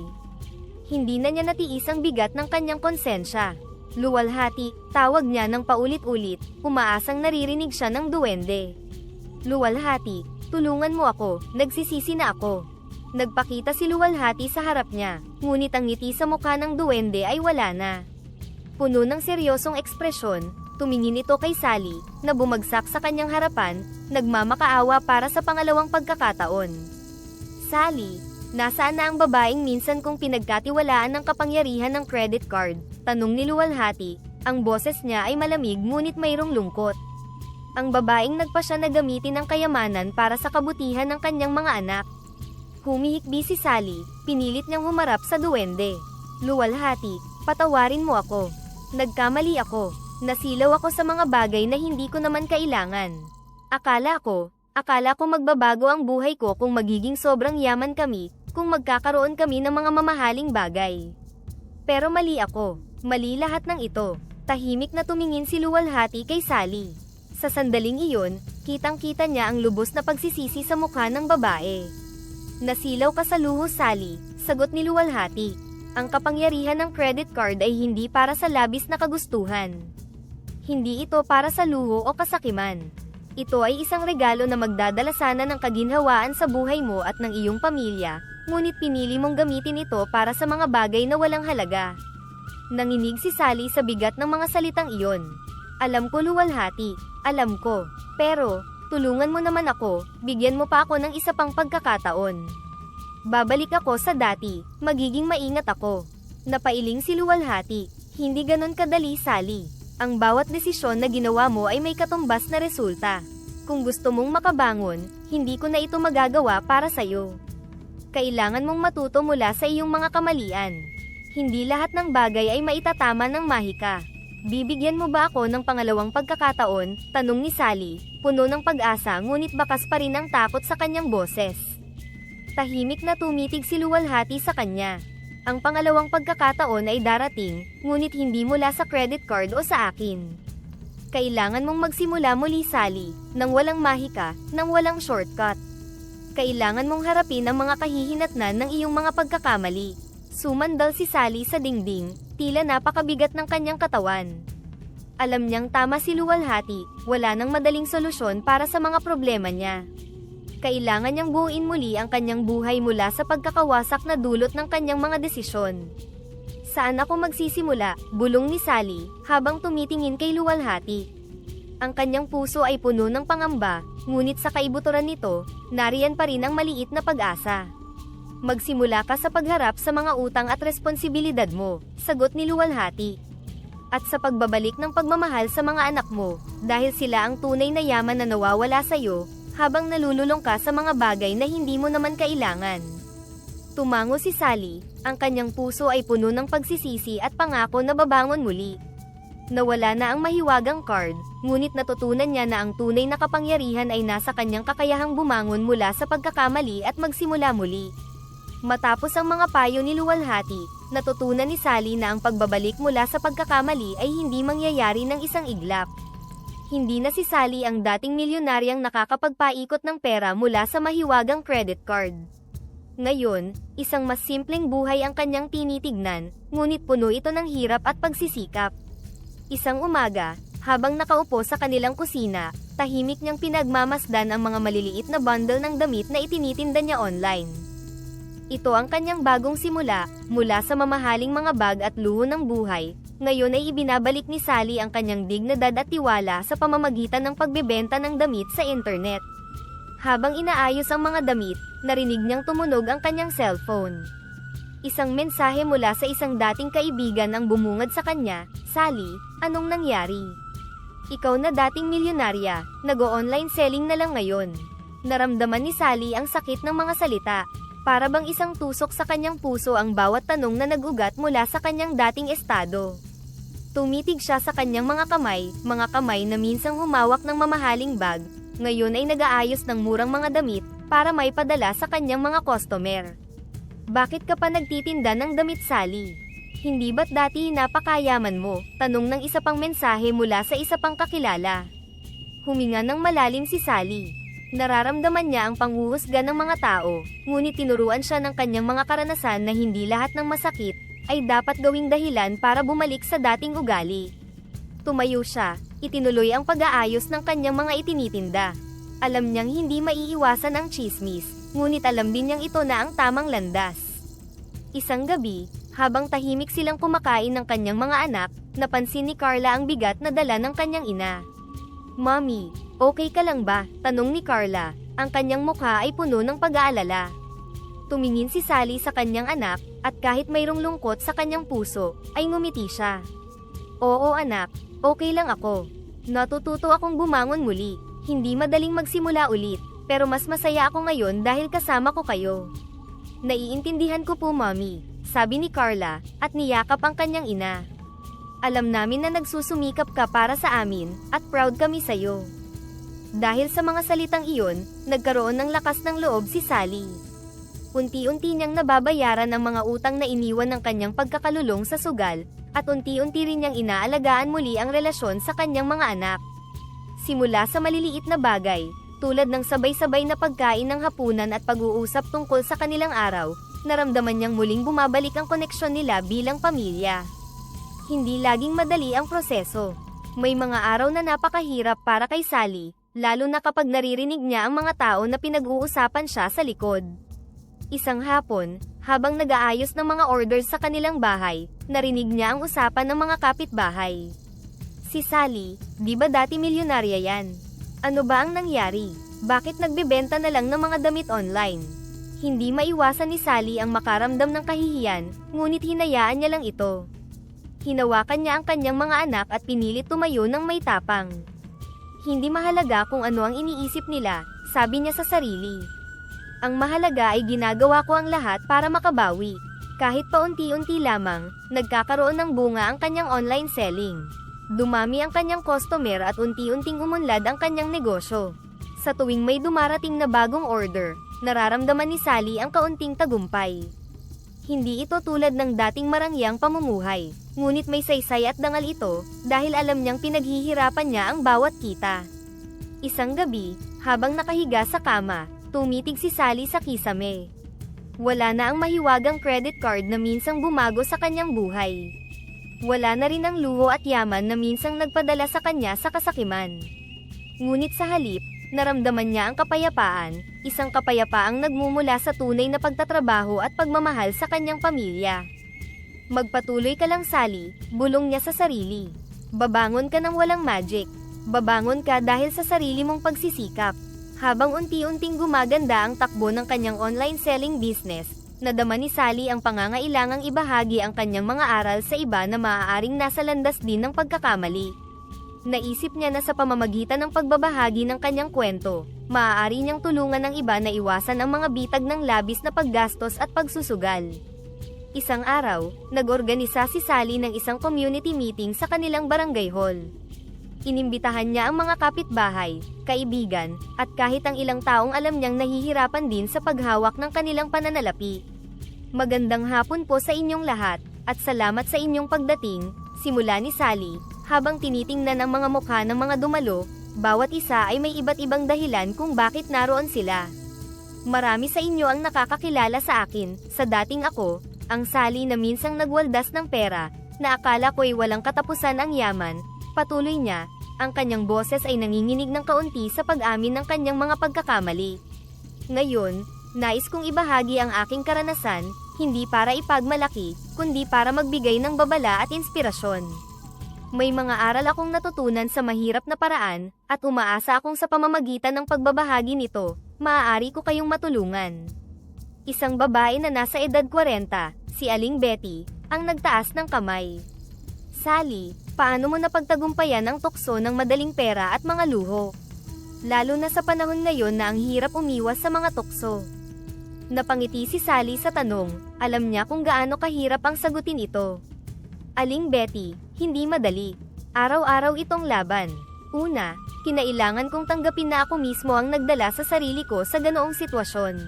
S1: Hindi na niya natiis ang bigat ng kanyang konsensya. Luwalhati, tawag niya ng paulit-ulit, umaasang naririnig siya ng duwende. Luwalhati, tulungan mo ako, nagsisisi na ako. Nagpakita si Luwalhati sa harap niya, ngunit ang ngiti sa mukha ng duwende ay wala na. Puno ng seryosong ekspresyon, tumingin ito kay Sally, na bumagsak sa kanyang harapan, nagmamakaawa para sa pangalawang pagkakataon. Sally, nasaan na ang babaeng minsan kong pinagkatiwalaan ng kapangyarihan ng credit card? Tanong ni Luwalhati, ang boses niya ay malamig ngunit mayroong lungkot. Ang babaeng nagpasya na gamitin ang kayamanan para sa kabutihan ng kanyang mga anak. Humihikbi si Sally, pinilit niyang humarap sa duwende. Luwalhati, patawarin mo ako. Nagkamali ako. Nasilaw ako sa mga bagay na hindi ko naman kailangan. Akala ko magbabago ang buhay ko kung magiging sobrang yaman kami, kung magkakaroon kami ng mga mamahaling bagay. Pero mali ako. Mali lahat ng ito. Tahimik na tumingin si Luwalhati kay Sally. Sa sandaling iyon, kitang-kita niya ang lubos na pagsisisi sa mukha ng babae. Nasilaw ka sa luho, Sally, sagot ni Luwalhati. Ang kapangyarihan ng credit card ay hindi para sa labis na kagustuhan. Hindi ito para sa luho o kasakiman. Ito ay isang regalo na magdadala sana ng kaginhawaan sa buhay mo at ng iyong pamilya, ngunit pinili mong gamitin ito para sa mga bagay na walang halaga. Nanginig si Sally sa bigat ng mga salitang iyon. Alam ko, Luwalhati, alam ko. Pero, tulungan mo naman ako, bigyan mo pa ako ng isa pang pagkakataon. Babalik ako sa dati, magiging maingat ako. Napailing si Luwalhati. Hindi ganon kadali, Sally. Ang bawat desisyon na ginawa mo ay may katumbas na resulta. Kung gusto mong makabangon, hindi ko na ito magagawa para sa'yo. Kailangan mong matuto mula sa iyong mga kamalian. Hindi lahat ng bagay ay maitatama ng mahika. Bibigyan mo ba ako ng pangalawang pagkakataon? Tanong ni Sally, puno ng pag-asa ngunit bakas pa rin ang takot sa kanyang boses. Tahimik na tumitig si Luwalhati sa kanya. Ang pangalawang pagkakataon ay darating, ngunit hindi mula sa credit card o sa akin. Kailangan mong magsimula muli, Sally, nang walang mahika, nang walang shortcut. Kailangan mong harapin ang mga kahihinatnan ng iyong mga pagkakamali. Sumandal si Sally sa dingding, tila napakabigat ng kanyang katawan. Alam niyang tama si Luwalhati, wala nang madaling solusyon para sa mga problema niya. Kailangan niyang buuin muli ang kanyang buhay mula sa pagkakawasak na dulot ng kanyang mga desisyon. Saan ako magsisimula? Bulong ni Sally, habang tumitingin kay Luwalhati. Ang kanyang puso ay puno ng pangamba, ngunit sa kaibuturan nito, nariyan pa rin ang maliit na pag-asa. Magsimula ka sa pagharap sa mga utang at responsibilidad mo, sagot ni Luwalhati. At sa pagbabalik ng pagmamahal sa mga anak mo, dahil sila ang tunay na yaman na nawawala sa'yo, habang nalululong ka sa mga bagay na hindi mo naman kailangan. Tumango si Sally, ang kanyang puso ay puno ng pagsisisi at pangako na babangon muli. Nawala na ang mahiwagang card, ngunit natutunan niya na ang tunay na kapangyarihan ay nasa kanyang kakayahang bumangon mula sa pagkakamali at magsimula muli. Matapos ang mga payo ni Luwalhati, natutunan ni Sally na ang pagbabalik mula sa pagkakamali ay hindi mangyayari ng isang iglap. Hindi na si Sally ang dating milyonaryang nakakapagpaikot ng pera mula sa mahiwagang credit card. Ngayon, isang mas simpleng buhay ang kanyang tinitignan, ngunit puno ito ng hirap at pagsisikap. Isang umaga, habang nakaupo sa kanilang kusina, tahimik niyang pinagmamasdan ang mga maliliit na bundle ng damit na itinitinda niya online. Ito ang kanyang bagong simula, mula sa mamahaling mga bag at luho ng buhay. Ngayon ay ibinabalik ni Sally ang kanyang dignidad at tiwala sa pamamagitan ng pagbebenta ng damit sa internet. Habang inaayos ang mga damit, narinig niyang tumunog ang kanyang cellphone. Isang mensahe mula sa isang dating kaibigan ang bumungad sa kanya, "Sally, anong nangyari? Ikaw na dating milyonarya, nag-o-online selling na lang ngayon." Naramdaman ni Sally ang sakit ng mga salita. Para bang isang tusok sa kanyang puso ang bawat tanong na nag-ugat mula sa kanyang dating estado. Tumitig siya sa kanyang mga kamay na minsang humawak ng mamahaling bag, ngayon ay nag-aayos ng murang mga damit, para may padala sa kanyang mga customer. "Bakit ka pa nagtitinda ng damit, Sally? Hindi ba't dati napakayaman mo?" Tanong ng isa pang mensahe mula sa isa pang kakilala. Huminga ng malalim si Sally. Nararamdaman niya ang panghuhusga ng mga tao, ngunit tinuruan siya ng kanyang mga karanasan na hindi lahat ng masakit ay dapat gawing dahilan para bumalik sa dating ugali. Tumayo siya, itinuloy ang pag-aayos ng kanyang mga itinitinda. Alam niyang hindi maiiwasan ang tsismis, ngunit alam din niyang ito na ang tamang landas. Isang gabi, habang tahimik silang kumakain ng kanyang mga anak, napansin ni Carla ang bigat na dala ng kanyang ina. "Mommy, okay ka lang ba?" tanong ni Carla. Ang kanyang mukha ay puno ng pag-aalala. Tumingin si Sally sa kanyang anak, at kahit mayroong lungkot sa kanyang puso, ay ngumiti siya. "Oo anak, okay lang ako. Natututo akong bumangon muli. Hindi madaling magsimula ulit, pero mas masaya ako ngayon dahil kasama ko kayo." "Naiintindihan ko po, Mommy," sabi ni Carla, at niyakap ang kanyang ina. "Alam namin na nagsusumikap ka para sa amin, at proud kami sa'yo." Dahil sa mga salitang iyon, nagkaroon ng lakas ng loob si Sally. Unti-unti niyang nababayaran ang mga utang na iniwan ng kanyang pagkakalulong sa sugal, at unti-unti rin niyang inaalagaan muli ang relasyon sa kanyang mga anak. Simula sa maliliit na bagay, tulad ng sabay-sabay na pagkain ng hapunan at pag-uusap tungkol sa kanilang araw, naramdaman niyang muling bumabalik ang koneksyon nila bilang pamilya. Hindi laging madali ang proseso. May mga araw na napakahirap para kay Sally, lalo na kapag naririnig niya ang mga tao na pinag-uusapan siya sa likod. Isang hapon, habang nag-aayos ng mga orders sa kanilang bahay, narinig niya ang usapan ng mga kapitbahay. "Si Sally, di ba dati milyonarya yan? Ano ba ang nangyari? Bakit nagbebenta na lang ng mga damit online?" Hindi maiwasan ni Sally ang makaramdam ng kahihiyan, ngunit hinayaan niya lang ito. Hinawakan niya ang kanyang mga anak at pinilit tumayo ng may tapang. "Hindi mahalaga kung ano ang iniisip nila," sabi niya sa sarili. "Ang mahalaga ay ginagawa ko ang lahat para makabawi." Kahit paunti-unti lamang, nagkakaroon ng bunga ang kanyang online selling. Dumami ang kanyang customer at unti-unting umunlad ang kanyang negosyo. Sa tuwing may dumarating na bagong order, nararamdaman ni Sally ang kaunting tagumpay. Hindi ito tulad ng dating marangyang pamumuhay, ngunit may saysay at dangal ito, dahil alam niyang pinaghihirapan niya ang bawat kita. Isang gabi, habang nakahiga sa kama, tumitig si Sally sa kisame. Wala na ang mahiwagang credit card na minsang bumago sa kanyang buhay. Wala na rin ang luho at yaman na minsang nagpadala sa kanya sa kasakiman. Ngunit sa halip, naramdaman niya ang kapayapaan, isang kapayapaang nagmumula sa tunay na pagtatrabaho at pagmamahal sa kanyang pamilya. "Magpatuloy ka lang, Sally," bulong niya sa sarili. "Babangon ka ng walang magic. Babangon ka dahil sa sarili mong pagsisikap." Habang unti-unting gumaganda ang takbo ng kanyang online selling business, Nadama ni Sally ang pangangailangang ibahagi ang kanyang mga aral sa iba na maaaring nasa landas din ng pagkakamali. Naisip niya na sa pamamagitan ng pagbabahagi ng kanyang kwento, maaari niyang tulungan ng iba na iwasan ang mga bitag ng labis na paggastos at pagsusugal. Isang araw, nag-organisa si Sally ng isang community meeting sa kanilang barangay hall. Inimbitahan niya ang mga kapitbahay, kaibigan, at kahit ang ilang taong alam niyang nahihirapan din sa paghawak ng kanilang pananalapi. Magandang hapon po sa inyong lahat, at salamat sa inyong pagdating, simula ni Sally, habang tinitingnan ang mga mukha ng mga dumalo, bawat isa ay may iba't ibang dahilan kung bakit naroon sila. Marami sa inyo ang nakakakilala sa akin, sa dating ako, ang Sally na minsang nagwaldas ng pera, na akala ko'y walang katapusan ang yaman. Patuloy niya, ang kanyang boses ay nanginginig ng kaunti sa pag-amin ng kanyang mga pagkakamali. Ngayon, nais kong ibahagi ang aking karanasan, hindi para ipagmalaki, kundi para magbigay ng babala at inspirasyon. May mga aral akong natutunan sa mahirap na paraan, at umaasa akong sa pamamagitan ng pagbabahagi nito, maaari ko kayong matulungan. Isang babae na nasa edad 40, si Aling Betty, ang nagtaas ng kamay. Sally, paano mo napagtagumpayan ang tukso ng madaling pera at mga luho? Lalo na sa panahon ngayon na ang hirap umiwas sa mga tukso. Napangiti si Sally sa tanong, alam niya kung gaano kahirap ang sagutin ito. Aling Betty, hindi madali. Araw-araw itong laban. Una, kinailangan kong tanggapin na ako mismo ang nagdala sa sarili ko sa ganoong sitwasyon.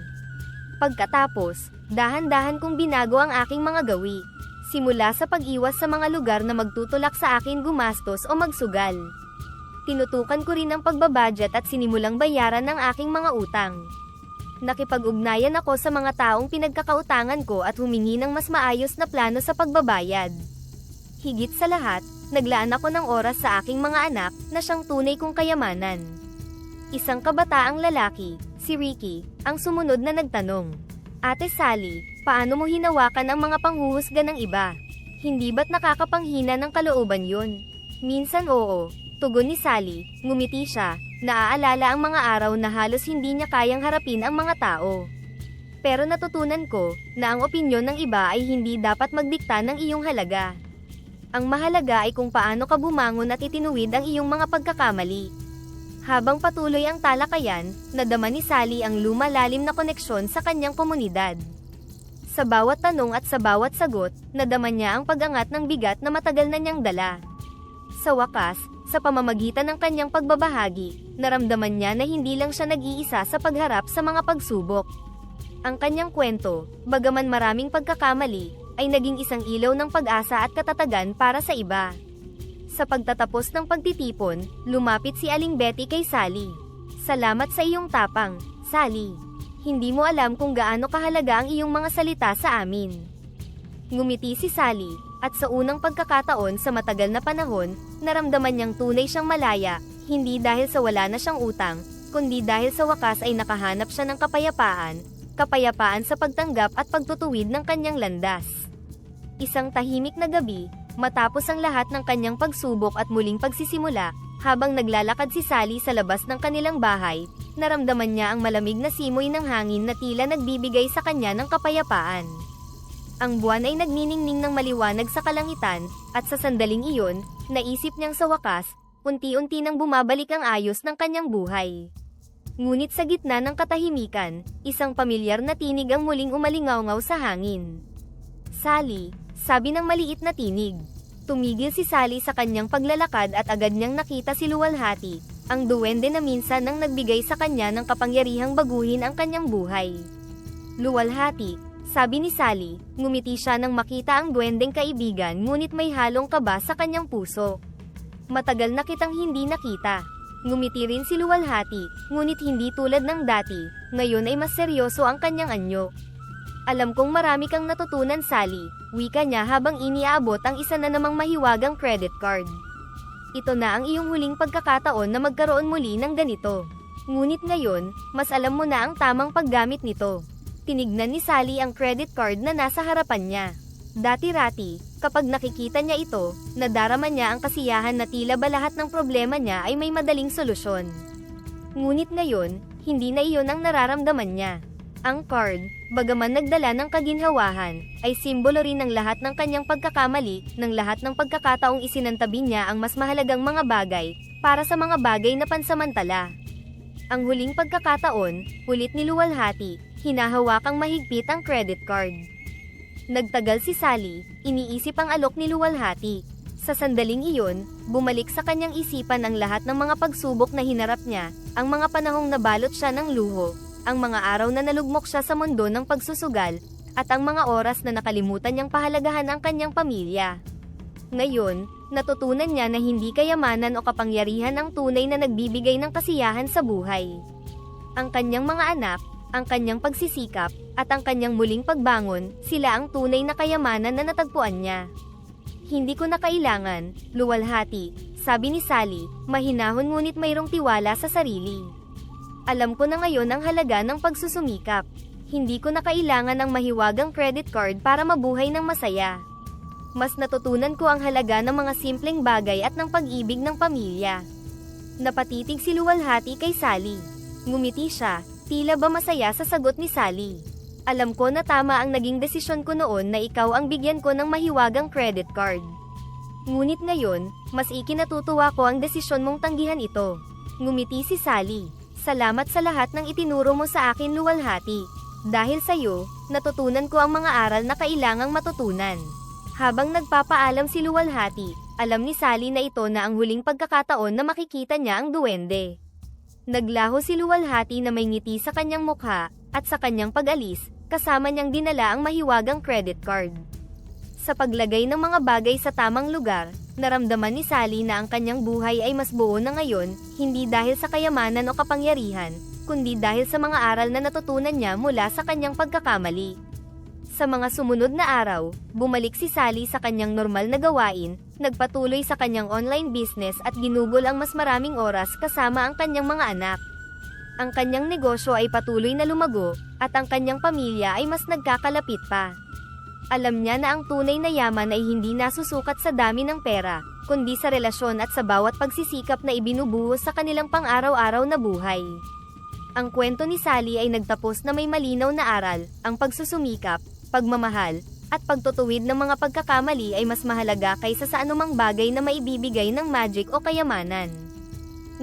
S1: Pagkatapos, dahan-dahan kong binago ang aking mga gawi. Simula sa pag-iwas sa mga lugar na magtutulak sa akin gumastos o magsugal. Tinutukan ko rin ang pagbabudget at sinimulang bayaran ng aking mga utang. Nakipag-ugnayan ako sa mga taong pinagkakautangan ko at humingi ng mas maayos na plano sa pagbabayad. Higit sa lahat, naglaan ako ng oras sa aking mga anak na siyang tunay kong kayamanan. Isang kabataang lalaki, si Ricky, ang sumunod na nagtanong, Ate Sally, paano mo hinawakan ang mga panghuhusga ng iba? Hindi ba't nakakapanghina ng kalooban yun? Minsan oo, tugon ni Sally, ngumiti siya, naaalala ang mga araw na halos hindi niya kayang harapin ang mga tao. Pero natutunan ko, na ang opinyon ng iba ay hindi dapat magdikta ng iyong halaga. Ang mahalaga ay kung paano ka bumangon at itinuwid ang iyong mga pagkakamali. Habang patuloy ang talakayan, nadama ni Sally ang lumalalim na koneksyon sa kanyang komunidad. Sa bawat tanong at sa bawat sagot, nadama niya ang pag-angat ng bigat na matagal na niyang dala. Sa wakas, sa pamamagitan ng kanyang pagbabahagi, naramdaman niya na hindi lang siya nag-iisa sa pagharap sa mga pagsubok. Ang kanyang kwento, bagaman maraming pagkakamali, ay naging isang ilaw ng pag-asa at katatagan para sa iba. Sa pagtatapos ng pagtitipon, lumapit si Aling Betty kay Sally. Salamat sa iyong tapang, Sally. Hindi mo alam kung gaano kahalaga ang iyong mga salita sa amin. Ngumiti si Sally, at sa unang pagkakataon sa matagal na panahon, naramdaman niyang tunay siyang malaya, hindi dahil sa wala na siyang utang, kundi dahil sa wakas ay nakahanap siya ng kapayapaan sa pagtanggap at pagtutuwid ng kanyang landas. Isang tahimik na gabi, matapos ang lahat ng kanyang pagsubok at muling pagsisimula, habang naglalakad si Sally sa labas ng kanilang bahay, naramdaman niya ang malamig na simoy ng hangin na tila nagbibigay sa kanya ng kapayapaan. Ang buwan ay nagniningning ng maliwanag sa kalangitan, at sa sandaling iyon, naisip niyang sa wakas, unti-unti nang bumabalik ang ayos ng kanyang buhay. Ngunit sa gitna ng katahimikan, isang pamilyar na tinig ang muling umalingaw-ngaw sa hangin. Sally, sabi ng maliit na tinig. Tumigil si Sally sa kanyang paglalakad at agad niyang nakita si Luwalhati, ang duwende na minsan nang nagbigay sa kanya ng kapangyarihang baguhin ang kanyang buhay. Luwalhati, sabi ni Sally, ngumiti siya nang makita ang duwendeng kaibigan ngunit may halong kaba sa kanyang puso. Matagal na kitang hindi nakita. Ngumiti rin si Luwalhati, ngunit hindi tulad ng dati, ngayon ay mas seryoso ang kanyang anyo. Alam kong marami kang natutunan, Sally, wika niya habang iniaabot ang isa na namang mahiwagang credit card. Ito na ang iyong huling pagkakataon na magkaroon muli ng ganito. Ngunit ngayon, mas alam mo na ang tamang paggamit nito. Tinignan ni Sally ang credit card na nasa harapan niya. Dati-rati, kapag nakikita niya ito, nadarama niya ang kasiyahan na tila ba lahat ng problema niya ay may madaling solusyon. Ngunit ngayon, hindi na iyon ang nararamdaman niya. Ang card, bagaman nagdala ng kaginhawahan, ay simbolo rin ng lahat ng kanyang pagkakamali, ng lahat ng pagkakataong isinantabi niya ang mas mahalagang mga bagay, para sa mga bagay na pansamantala. Ang huling pagkakataon, ulit niluwalhati, hinahawakang mahigpit ang credit card. Nagtagal si Sally, iniisip ang alok ni luwalhati. Sa sandaling iyon, bumalik sa kanyang isipan ang lahat ng mga pagsubok na hinarap niya, ang mga panahong nabalot siya ng luho, ang mga araw na nalugmok siya sa mundo ng pagsusugal, at ang mga oras na nakalimutan niyang pahalagahan ang kanyang pamilya. Ngayon, natutunan niya na hindi kayamanan o kapangyarihan ang tunay na nagbibigay ng kasiyahan sa buhay. Ang kanyang mga anak, ang kanyang pagsisikap, at ang kanyang muling pagbangon, sila ang tunay na kayamanan na natagpuan niya. Hindi ko na kailangan, luwalhati, sabi ni Sally, mahinahon ngunit mayroong tiwala sa sarili. Alam ko na ngayon ang halaga ng pagsusumikap. Hindi ko na kailangan ng mahiwagang credit card para mabuhay ng masaya. Mas natutunan ko ang halaga ng mga simpleng bagay at ng pag-ibig ng pamilya. Napatitig si luwalhati kay Sally. Ngumiti siya, tila ba masaya sa sagot ni Sally. Alam ko na tama ang naging desisyon ko noon na ikaw ang bigyan ko ng mahiwagang credit card. Ngunit ngayon, mas ikinatutuwa ko ang desisyon mong tanggihan ito. Ngumiti si Sally. Salamat sa lahat ng itinuro mo sa akin luwalhati. Dahil sa iyo, natutunan ko ang mga aral na kailangang matutunan. Habang nagpapaalam si luwalhati, alam ni Sally na ito na ang huling pagkakataon na makikita niya ang duwende. Naglaho si luwalhati na may ngiti sa kanyang mukha, at sa kanyang pag-alis, kasama niyang dinala ang mahiwagang credit card. Sa paglagay ng mga bagay sa tamang lugar, naramdaman ni Sally na ang kanyang buhay ay mas buo na ngayon, hindi dahil sa kayamanan o kapangyarihan, kundi dahil sa mga aral na natutunan niya mula sa kanyang pagkakamali. Sa mga sumunod na araw, bumalik si Sally sa kanyang normal na gawain, nagpatuloy sa kanyang online business at ginugol ang mas maraming oras kasama ang kanyang mga anak. Ang kanyang negosyo ay patuloy na lumago, at ang kanyang pamilya ay mas nagkakalapit pa. Alam niya na ang tunay na yaman ay hindi nasusukat sa dami ng pera, kundi sa relasyon at sa bawat pagsisikap na ibinubuhos sa kanilang pang-araw-araw na buhay. Ang kwento ni Sally ay nagtapos na may malinaw na aral, ang pagsusumikap, pagmamahal, at pagtutuwid ng mga pagkakamali ay mas mahalaga kaysa sa anumang bagay na maibibigay ng magic o kayamanan.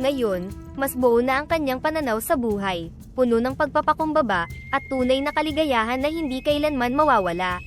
S1: Ngayon, mas buo na ang kanyang pananaw sa buhay, puno ng pagpapakumbaba, at tunay na kaligayahan na hindi kailanman mawawala.